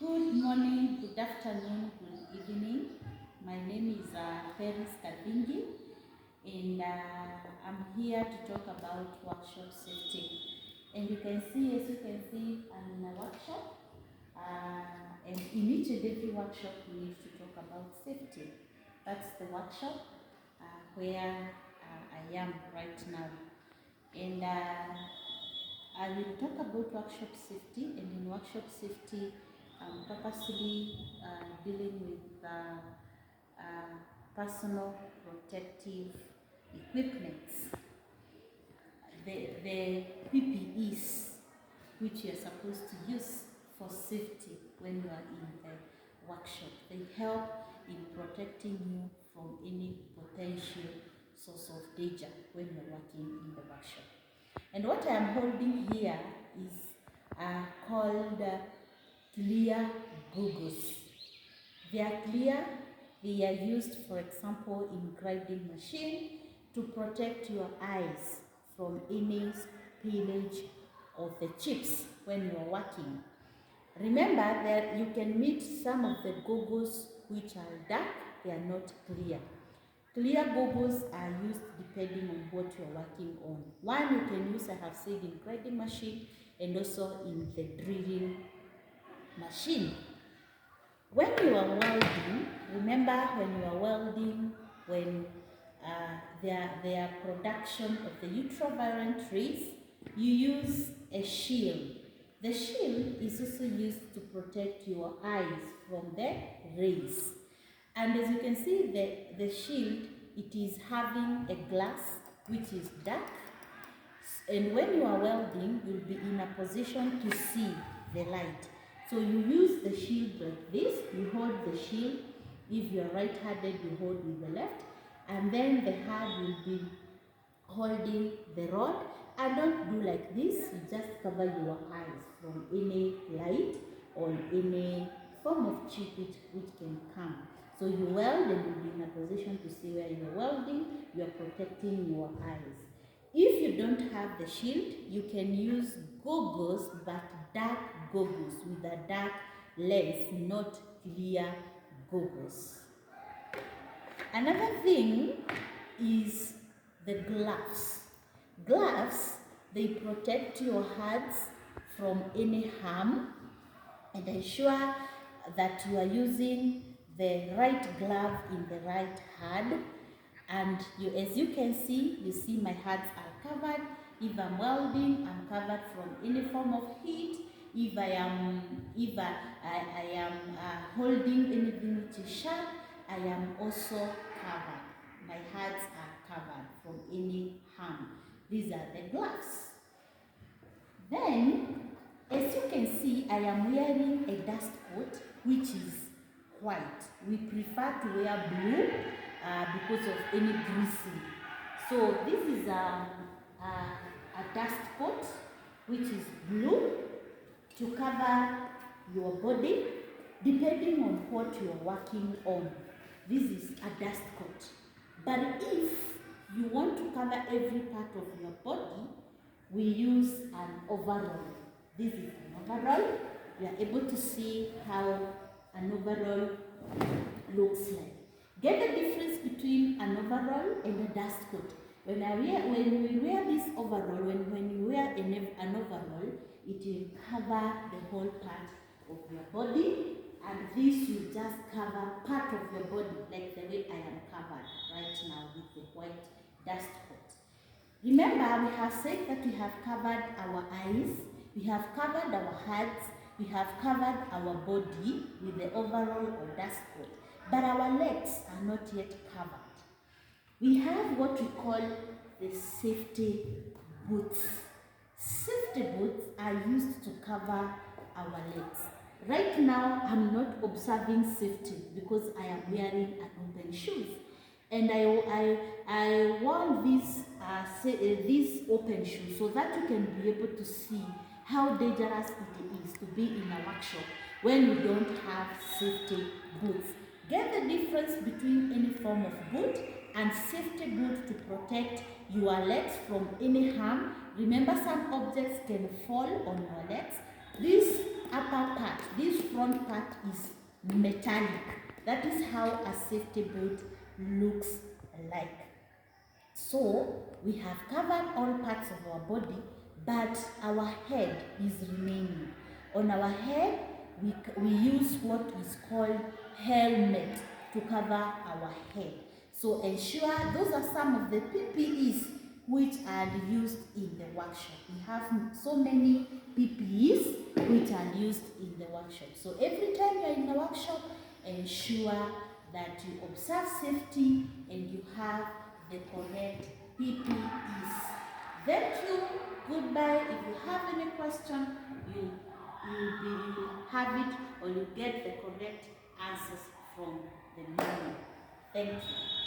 Good morning, good afternoon, good evening. My name is Paris Kadingi, and I'm here to talk about workshop safety. And you can see, as you can see, I'm in a workshop, and in each and every workshop, we need to talk about safety. That's the workshop where I am right now, and I will talk about workshop safety, and in workshop safety, purposely dealing with personal protective equipments, the PPEs, which you are supposed to use for safety when you are in the workshop. They help in protecting you from any potential source of danger when you're working in the workshop. And what I am holding here is called clear goggles. They are clear. They are used, for example, in grinding machine to protect your eyes from any spillage of the chips when you are working. Remember that you can meet some of the goggles which are dark, they are not clear. Clear goggles are used depending on what you are working on. One you can use, I have said, in grinding machine and also in the drilling machine. When you are welding, remember when you are welding, when their production of the ultraviolet rays, you use a shield. The shield is also used to protect your eyes from the rays. And as you can see, the shield, it is having a glass which is dark. And when you are welding, you'll be in a position to see the light. So you use the shield like this. You hold the shield. If you are right-handed, you hold with the left. And then the hand will be holding the rod. And don't do like this. You just cover your eyes from any light or any form of chip which can come. So you weld and you'll be in a position to see where you're welding. You're protecting your eyes. If you don't have the shield, you can use goggles, but dark goggles with a dark lens, not clear goggles. Another thing is the gloves. Gloves, they protect your hands from any harm and ensure that you are using the right glove in the right hand. And as you can see, you see my hands are covered. If I'm welding, I'm covered from any form of heat. If I am holding anything which is sharp, I am also covered. My hands are covered from any harm. These are the gloves. Then, as you can see, I am wearing a dust coat which is white. We prefer to wear blue because of any greasing. So this is a dust coat which is blue to cover your body depending on what you are working on. This is a dust coat. But if you want to cover every part of your body, we use an overall. This is an overall. You are able to see how an overall looks like. Get the difference between an overall and a dust coat. When we wear this overall, when you wear an overall, it will cover the whole part of your body, and this will just cover part of your body, like the way I am covered right now with the white dust coat. Remember, we have said that we have covered our eyes, we have covered our heads, we have covered our body with the overall or dust coat, but our legs are not yet covered. We have what we call the safety boots. Safety boots are used to cover our legs. Right now, I'm not observing safety because I am wearing an open shoes. And I want these open shoes so that you can be able to see how dangerous it is to be in a workshop when you don't have safety boots. Get the difference between any form of boot and safety boot to protect your legs from any harm. Remember, some objects can fall on your legs. This upper part, this front part is metallic. That is how a safety belt looks like. So we have covered all parts of our body, but our head is remaining. On our head, we use what is called helmet to cover our head. So ensure those are some of the PPEs which are used in the workshop. We have so many PPEs which are used in the workshop. So every time you're in the workshop, ensure that you observe safety and you have the correct PPEs. Thank you. Goodbye. If you have any question, you have it or you get the correct answers from the manual. Thank you.